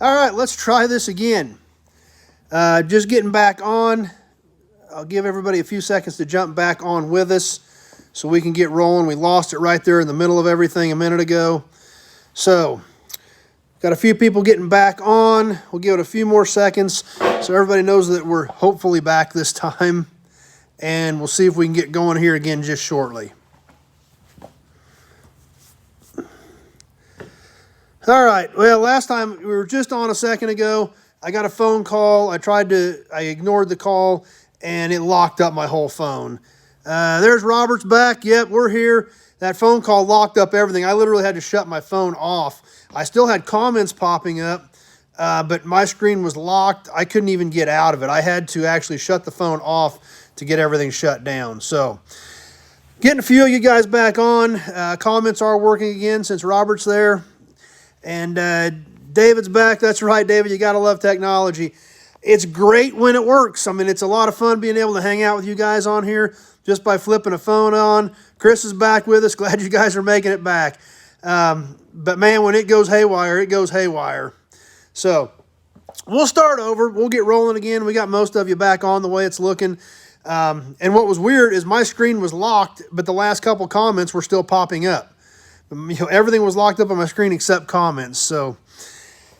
All right, let's try this again. Just getting back on. I'll give everybody a few seconds to jump back on with us so we can get rolling. We lost it right there in the middle of everything a minute ago. So, got a few people getting back on. We'll give it a few more seconds so everybody knows that we're hopefully back this time. And we'll see if we can get going here again just shortly. All right, well, last time we were just on a second ago. I got a phone call. I ignored the call, and it locked up my whole phone. There's Robert's back. Yep, we're here. That phone call locked up everything. I literally had to shut my phone off. I still had comments popping up, but my screen was locked. I couldn't even get out of it. I had to actually shut the phone off to get everything shut down. So, getting a few of you guys back on. Comments are working again since Robert's there. And David's back. That's right, David. You got to love technology. It's great when it works. I mean, it's a lot of fun being able to hang out with you guys on here just by flipping a phone on. Chris is back with us. Glad you guys are making it back. But, man, when it goes haywire, it goes haywire. So, we'll start over. We'll get rolling again. We got most of you back on the way it's looking. And what was weird is my screen was locked, but the last couple comments were still popping up. Everything was locked up on my screen except comments. So,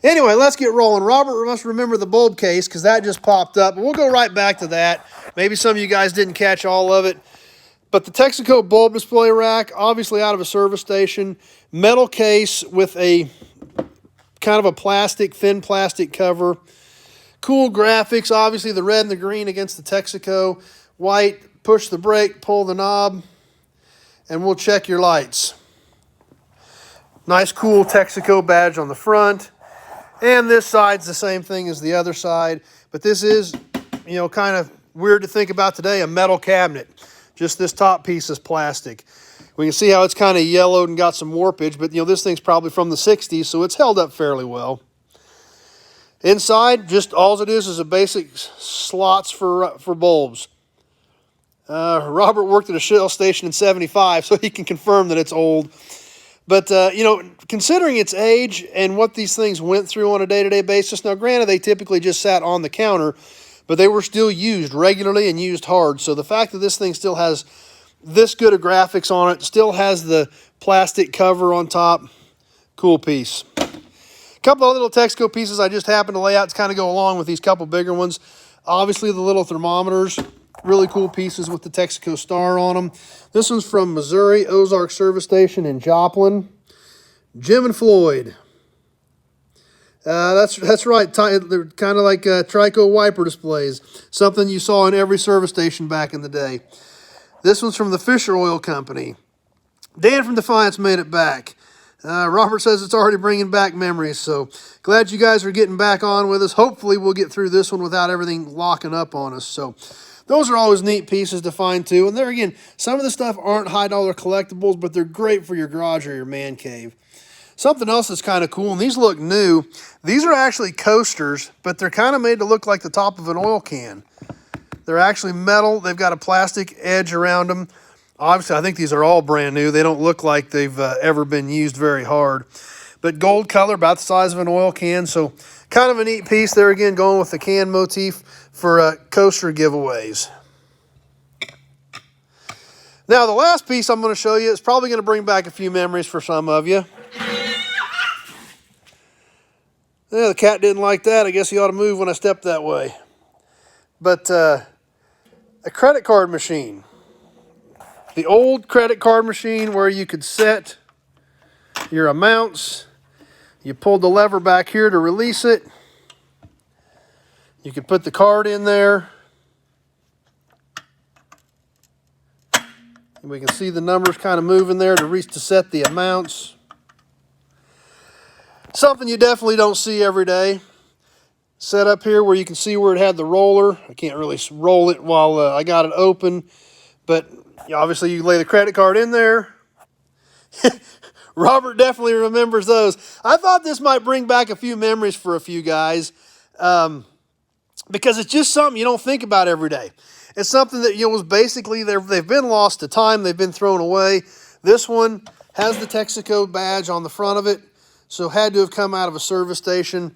anyway, let's get rolling. Robert must remember the bulb case because that just popped up. But we'll go right back to that. Maybe some of you guys didn't catch all of it. But the Texaco bulb display rack, obviously out of a service station. Metal case with a kind of a thin plastic cover. Cool graphics, obviously the red and the green against the Texaco. White, push the brake, pull the knob, and we'll check your lights. Nice, cool Texaco badge on the front. And this side's the same thing as the other side. But this is, kind of weird to think about today, a metal cabinet. Just this top piece is plastic. We can see how it's kind of yellowed and got some warpage. But, this thing's probably from the 60s, so it's held up fairly well. Inside, just all it is a basic slots for bulbs. Robert worked at a Shell station in 75, so he can confirm that it's old. But, considering its age and what these things went through on a day-to-day basis, now granted they typically just sat on the counter, but they were still used regularly and used hard. So the fact that this thing still has this good of graphics on it, still has the plastic cover on top, cool piece. A couple of little Texaco pieces I just happened to lay out to kind of go along with these couple bigger ones. Obviously the little thermometers. Really cool pieces with the Texaco star on them. This one's from Missouri, Ozark Service Station in Joplin. Jim and Floyd. That's right. They're kind of like Trico wiper displays. Something you saw in every service station back in the day. This one's from the Fisher Oil Company. Dan from Defiance made it back. Robert says it's already bringing back memories, so glad you guys are getting back on with us. Hopefully we'll get through this one without everything locking up on us. So those are always neat pieces to find too. And there again, some of the stuff aren't high dollar collectibles, but they're great for your garage or your man cave. Something else that's kind of cool, and these look new. These are actually coasters, but they're kind of made to look like the top of an oil can. They're actually metal. They've got a plastic edge around them. Obviously, I think these are all brand new. They don't look like they've ever been used very hard. But gold color, about the size of an oil can. So kind of a neat piece there again, going with the can motif for coaster giveaways. Now, the last piece I'm going to show you is probably going to bring back a few memories for some of you. Yeah, the cat didn't like that. I guess he ought to move when I step that way. But a credit card machine. The old credit card machine where you could set your amounts. You pulled the lever back here to release it. You could put the card in there. And we can see the numbers kind of moving there to set the amounts. Something you definitely don't see every day. Set up here where you can see where it had the roller. I can't really roll it while I got it open. But obviously you lay the credit card in there. Robert definitely remembers those. I thought this might bring back a few memories for a few guys because it's just something you don't think about every day. It's something that was basically they've been lost to time. They've been thrown away. This one has the Texaco badge on the front of it, so had to have come out of a service station.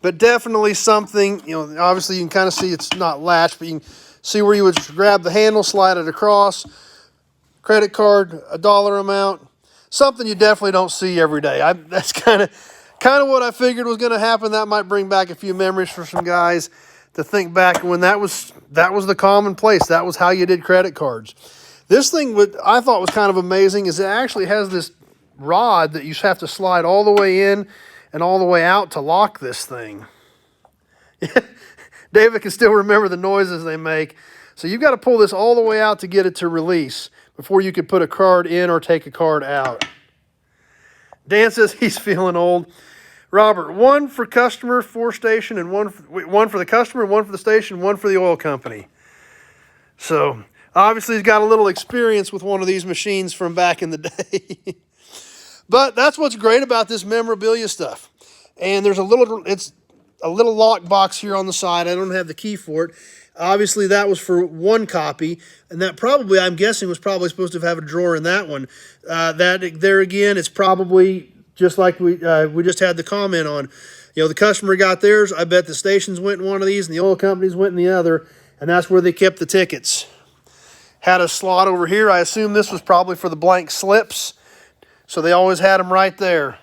but definitely something, you know, obviously you can kind of see it's not latched, but you can see where you would grab the handle, slide it across, credit card, a dollar amount, something you definitely don't see every day. That's kind of what I figured was going to happen. That might bring back a few memories for some guys to think back when that was the commonplace. That was how you did credit cards. This thing, what I thought was kind of amazing is it actually has this rod that you have to slide all the way in and all the way out to lock this thing. David can still remember the noises they make. So you've got to pull this all the way out to get it to release before you could put a card in or take a card out. Dan says he's feeling old. Robert, one for customer, 4 station, and one for the customer, one for the station, one for the oil company. So obviously he's got a little experience with one of these machines from back in the day. But that's what's great about this memorabilia stuff. And there's it's a little lock box here on the side. I don't have the key for it. Obviously that was for one copy, and that probably, I'm guessing, was probably supposed to have a drawer in that one. That there again, it's probably just like we just had the comment on. You know, the customer got theirs. I bet the stations went in one of these, and the oil companies went in the other, and that's where they kept the tickets. Had a slot over here. I assume this was probably for the blank slips, so they always had them right there.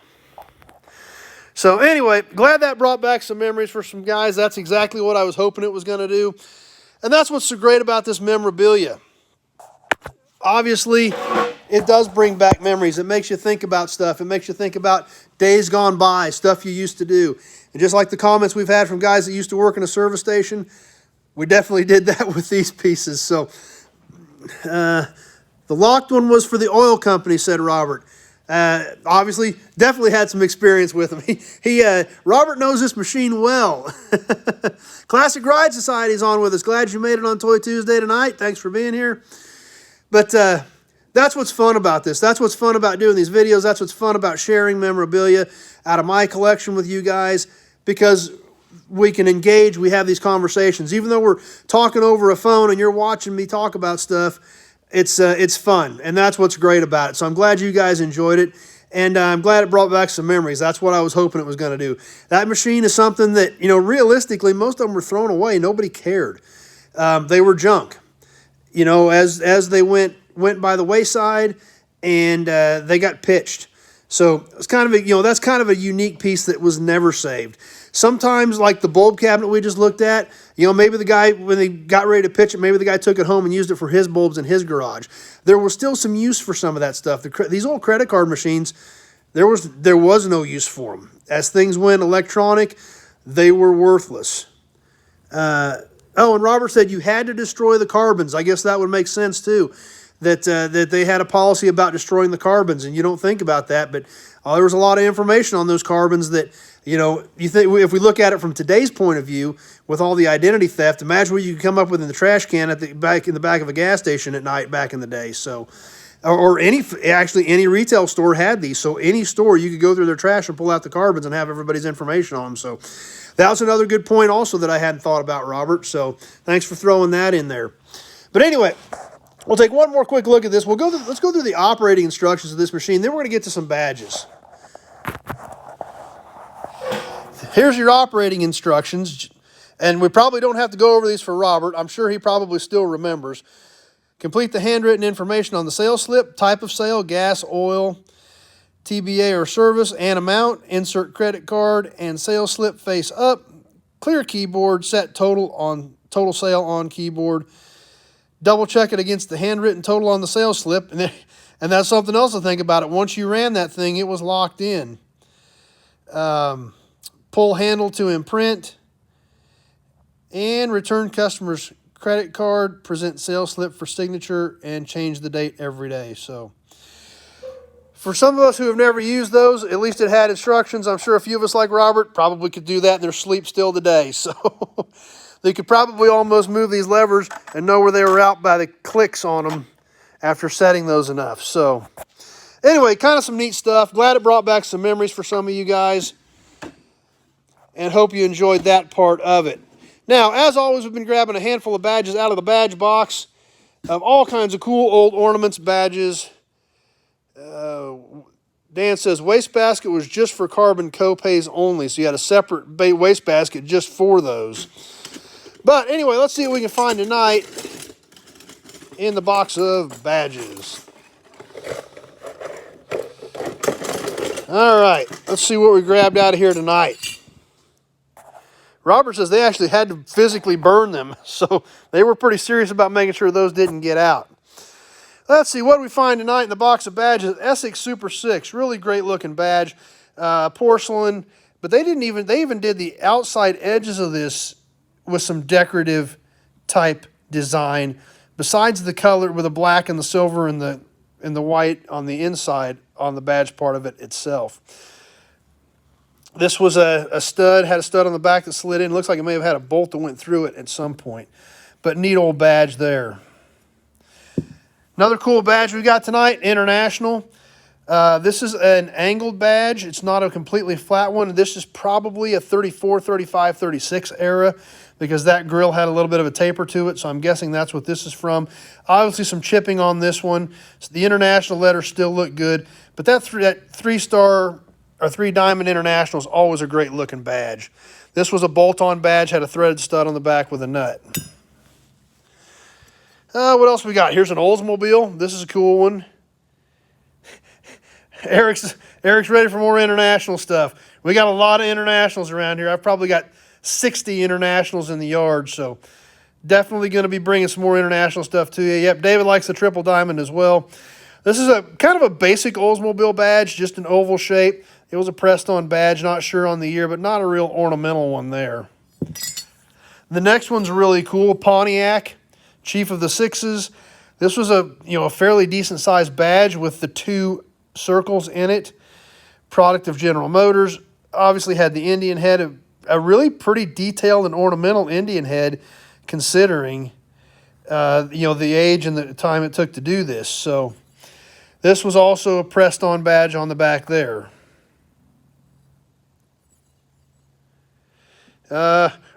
So anyway, glad that brought back some memories for some guys. That's exactly what I was hoping it was going to do. And that's what's so great about this memorabilia. Obviously, it does bring back memories. It makes you think about stuff. It makes you think about days gone by, stuff you used to do. And just like the comments we've had from guys that used to work in a service station, we definitely did that with these pieces. So the locked one was for the oil company, said Robert. Obviously, definitely had some experience with him. Robert knows this machine well. Classic Ride Society is on with us. Glad you made it on Toy Tuesday tonight. Thanks for being here. But that's what's fun about this. That's what's fun about doing these videos. That's what's fun about sharing memorabilia out of my collection with you guys, because we can engage. We have these conversations. Even though we're talking over a phone and you're watching me talk about stuff, it's fun, and that's what's great about it. So I'm glad you guys enjoyed it, and I'm glad it brought back some memories. That's what I was hoping it was going to do. That machine is something that, you know, realistically, most of them were thrown away. Nobody cared. They were junk. You know, as they went by the wayside, and they got pitched. So it's kind of a, you know, that's kind of a unique piece that was never saved. Sometimes, like the bulb cabinet we just looked at, you know, maybe the guy, when they got ready to pitch it, maybe the guy took it home and used it for his bulbs in his garage. There was still some use for some of that stuff. These old credit card machines, there was no use for them. As things went electronic, they were worthless. Oh, and Robert said you had to destroy the carbons. I guess that would make sense too. That they had a policy about destroying the carbons, and you don't think about that, but there was a lot of information on those carbons that, you know, you think, if we look at it from today's point of view, with all the identity theft, imagine what you could come up with in the trash can in the back of a gas station at night back in the day. So, or any retail store had these. So any store, you could go through their trash and pull out the carbons and have everybody's information on them. So that was another good point also that I hadn't thought about, Robert. So thanks for throwing that in there. But anyway, we'll take one more quick look at this. Let's go through the operating instructions of this machine. Then we're going to get to some badges. Here's your operating instructions. And we probably don't have to go over these for Robert. I'm sure he probably still remembers. Complete the handwritten information on the sales slip, type of sale, gas, oil, TBA or service, and amount. Insert credit card and sales slip face up. Clear keyboard, set total sale on keyboard. Double check it against the handwritten total on the sales slip. And that's something else to think about it. Once you ran that thing, it was locked in. Pull handle to imprint. And return customer's credit card, present sales slip for signature, and change the date every day. So for some of us who have never used those, at least it had instructions. I'm sure a few of us, like Robert, probably could do that in their sleep still today. So they could probably almost move these levers and know where they were out by the clicks on them after setting those enough. So anyway, kind of some neat stuff. Glad it brought back some memories for some of you guys, and hope you enjoyed that part of it. Now, as always, we've been grabbing a handful of badges out of the badge box of all kinds of cool old ornaments, badges. Dan says, wastebasket was just for carbon copays only, so you had a separate wastebasket just for those. But anyway, let's see what we can find tonight in the box of badges. All right, let's see what we grabbed out of here tonight. Robert says they actually had to physically burn them, so they were pretty serious about making sure those didn't get out. Let's see what we find tonight in the box of badges. Essex Super 6, really great looking badge, porcelain, but they even did the outside edges of this with some decorative type design, besides the color with the black and the silver and the white on the inside on the badge part of it itself. This was a stud, had a stud on the back that slid in. Looks like it may have had a bolt that went through it at some point. But neat old badge there. Another cool badge we got tonight, International. This is an angled badge. It's not a completely flat one. This is probably a 34, 35, 36 era because that grill had a little bit of a taper to it, so I'm guessing that's what this is from. Obviously some chipping on this one. So the International letters still look good, but that three-star or 3-diamond International is always a great looking badge. This was a bolt-on badge, had a threaded stud on the back with a nut. What else we got? Here's an Oldsmobile. This is a cool one. Eric's ready for more international stuff. We got a lot of internationals around here. I've probably got 60 internationals in the yard, so definitely going to be bringing some more international stuff to you. Yep, David likes the triple diamond as well. This is a kind of a basic Oldsmobile badge, just an oval shape. It was a pressed-on badge, not sure on the year, but not a real ornamental one there. The next one's really cool, Pontiac, Chief of the Sixes. This was a fairly decent-sized badge with the 2 circles in it. Product of General Motors. Obviously had the Indian head, a really pretty detailed and ornamental Indian head, considering the age and the time it took to do this. So this was also a pressed-on badge on the back there.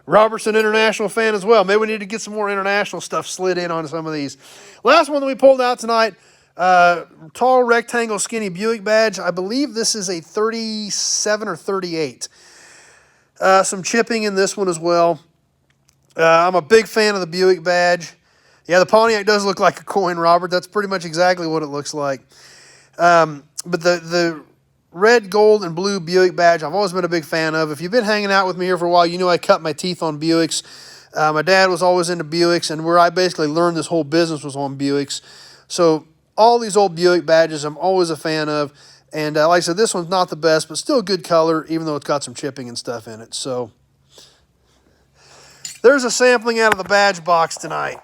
Robert's an international fan as well. Maybe we need to get some more international stuff slid in on some of these. Last one that we pulled out tonight, tall rectangle skinny Buick badge. I believe this is a 37 or 38. Some chipping in this one as well. I'm a big fan of the Buick badge. Yeah, the Pontiac does look like a coin, Robert. That's pretty much exactly what it looks like. But the red, gold, and blue Buick badge I've always been a big fan of. If you've been hanging out with me here for a while, you know I cut my teeth on Buicks. My dad was always into Buicks, and where I basically learned this whole business was on Buicks. So all these old Buick badges I'm always a fan of. And like I said, this one's not the best, but still good color, even though it's got some chipping and stuff in it. So there's a sampling out of the badge box tonight.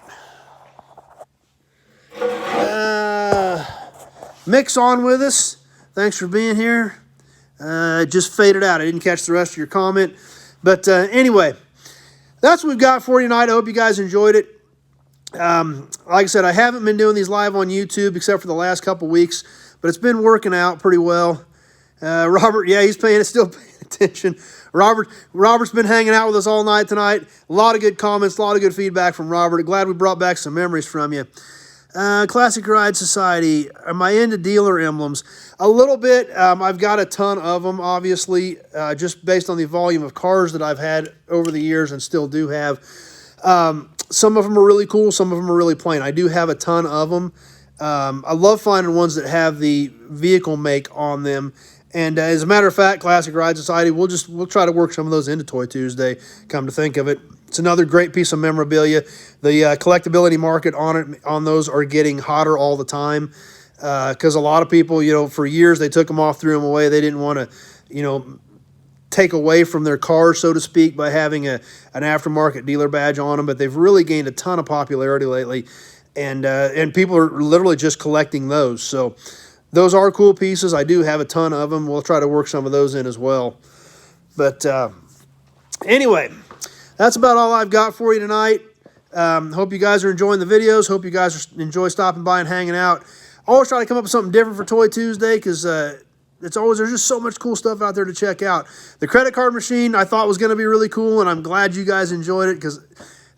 Mick's on with us. Thanks for being here. It just faded out. I didn't catch the rest of your comment. But anyway, that's what we've got for you tonight. I hope you guys enjoyed it. Like I said, I haven't been doing these live on YouTube except for the last couple weeks, but it's been working out pretty well. Robert, yeah, he's still paying attention. Robert's been hanging out with us all night tonight. A lot of good comments, a lot of good feedback from Robert. Glad we brought back some memories from you. Classic Ride Society. Am I into dealer emblems? A little bit. I've got a ton of them, obviously, just based on the volume of cars that I've had over the years and still do have. Some of them are really cool. Some of them are really plain. I do have a ton of them. I love finding ones that have the vehicle make on them. And as a matter of fact, Classic Ride Society, we'll try to work some of those into Toy Tuesday, come to think of it. It's another great piece of memorabilia. The collectability market on those are getting hotter all the time because a lot of people, for years they took them off, threw them away. They didn't want to, take away from their cars, so to speak, by having an aftermarket dealer badge on them. But they've really gained a ton of popularity lately, and people are literally just collecting those. So those are cool pieces. I do have a ton of them. We'll try to work some of those in as well. But anyway, that's about all I've got for you tonight. Hope you guys are enjoying the videos. Hope you guys enjoy stopping by and hanging out. Always try to come up with something different for Toy Tuesday because there's just so much cool stuff out there to check out. The credit card machine I thought was going to be really cool, and I'm glad you guys enjoyed it because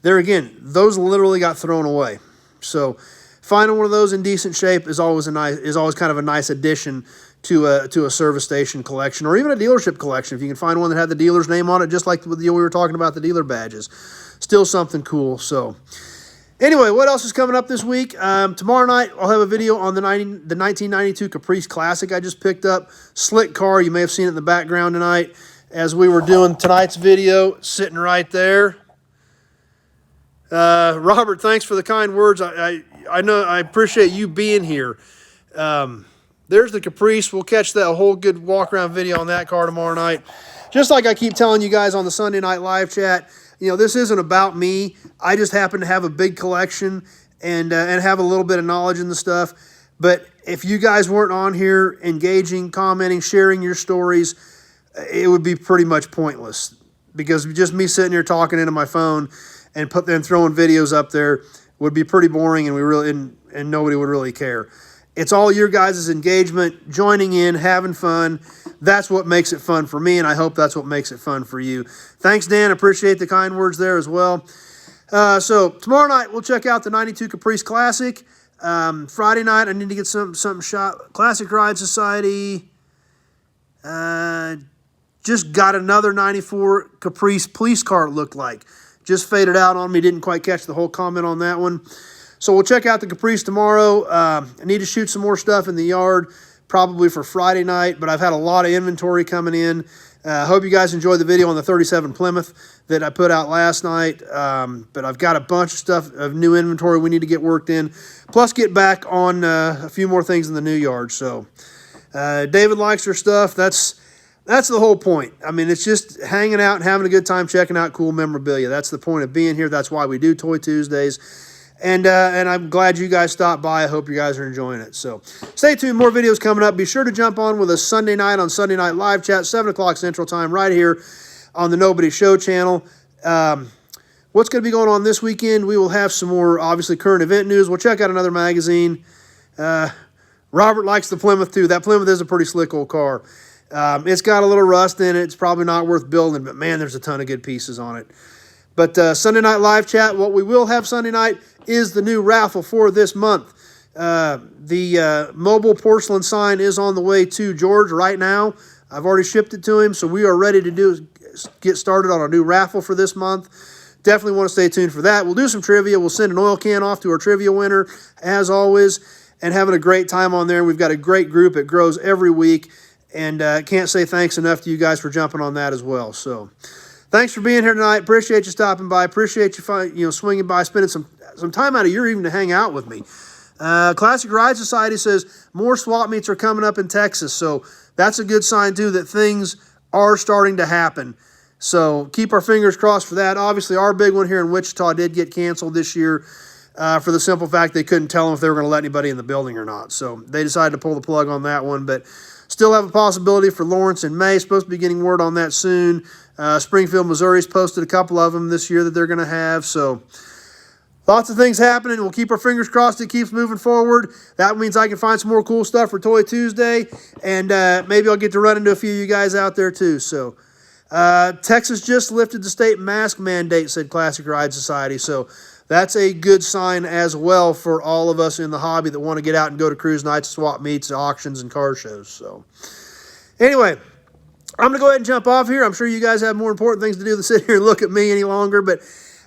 there again, those literally got thrown away. So finding one of those in decent shape is always kind of a nice addition to a service station collection, or even a dealership collection. If you can find one that had the dealer's name on it, just like we were talking about the dealer badges. Still something cool. So anyway, what else is coming up this week? Tomorrow night, I'll have a video on the 1992 Caprice Classic I just picked up. Slick car. You may have seen it in the background tonight as we were doing tonight's video, sitting right there. Robert, thanks for the kind words. I know I appreciate you being here. There's the Caprice. We'll catch that whole good walk-around video on that car tomorrow night. Just like I keep telling you guys on the Sunday night live chat, you know, this isn't about me. I just happen to have a big collection and have a little bit of knowledge in the stuff. But if you guys weren't on here engaging, commenting, sharing your stories, it would be pretty much pointless, because just me sitting here talking into my phone and throwing videos up there would be pretty boring, and nobody would really care. It's all your guys' engagement, joining in, having fun. That's what makes it fun for me, and I hope that's what makes it fun for you. Thanks, Dan. Appreciate the kind words there as well. So tomorrow night, we'll check out the 92 Caprice Classic. Friday night, I need to get something shot. Classic Ride Society just got another 94 Caprice police car, it looked like. Just faded out on me. Didn't quite catch the whole comment on that one. So we'll check out the Caprice tomorrow. I need to shoot some more stuff in the yard, probably for Friday night, but I've had a lot of inventory coming in. I hope you guys enjoyed the video on the 37 Plymouth that I put out last night. But I've got a bunch of stuff of new inventory we need to get worked in, plus get back on a few more things in the new yard. So David likes her stuff. That's the whole point. I mean, it's just hanging out and having a good time, checking out cool memorabilia. That's the point of being here. That's why we do Toy Tuesdays. And I'm glad you guys stopped by. I hope you guys are enjoying it. So stay tuned. More videos coming up. Be sure to jump on with us Sunday night on Sunday Night Live Chat, 7 o'clock Central Time, right here on the Nobody Show channel. What's going to be going on this weekend? We will have some more, obviously, current event news. We'll check out another magazine. Robert likes the Plymouth, too. That Plymouth is a pretty slick old car. It's got a little rust in it. It's probably not worth building, but, man, there's a ton of good pieces on it. But Sunday Night Live Chat, what we will have Sunday night is the new raffle for this month. The mobile porcelain sign is on the way to George right now. I've already shipped it to him, so we are ready to get started on a new raffle for this month. Definitely want to stay tuned for that. We'll do some trivia. We'll send an oil can off to our trivia winner, as always, and having a great time on there. We've got a great group. It grows every week, and can't say thanks enough to you guys for jumping on that as well. So thanks for being here tonight. Appreciate you stopping by. Appreciate you swinging by, spending some time out of your evening to hang out with me. Classic Ride Society says more swap meets are coming up in Texas, so that's a good sign too that things are starting to happen. So keep our fingers crossed for that. Obviously, our big one here in Wichita did get canceled this year for the simple fact they couldn't tell them if they were going to let anybody in the building or not. So they decided to pull the plug on that one, but still have a possibility for Lawrence in May. Supposed to be getting word on that soon. Springfield, Missouri's posted a couple of them this year that they're going to have. So lots of things happening. We'll keep our fingers crossed it keeps moving forward. That means I can find some more cool stuff for Toy Tuesday, and maybe I'll get to run into a few of you guys out there too. So Texas just lifted the state mask mandate, said Classic Ride Society. So that's a good sign as well for all of us in the hobby that want to get out and go to cruise nights, swap meets, auctions, and car shows. So anyway, I'm going to go ahead and jump off here. I'm sure you guys have more important things to do than sit here and look at me any longer. But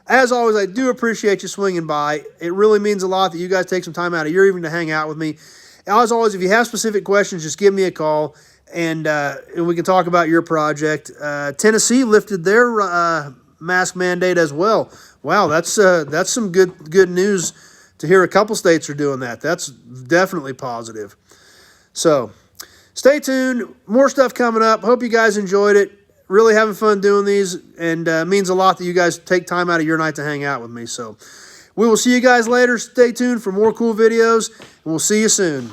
as always, I do appreciate you swinging by. It really means a lot that you guys take some time out of your evening to hang out with me. As always, if you have specific questions, just give me a call, and we can talk about your project. Tennessee lifted their mask mandate as well. Wow, that's some good news to hear. A couple states are doing that. That's definitely positive. So stay tuned. More stuff coming up. Hope you guys enjoyed it. Really having fun doing these, and means a lot that you guys take time out of your night to hang out with me. So we will see you guys later. Stay tuned for more cool videos, and we'll see you soon.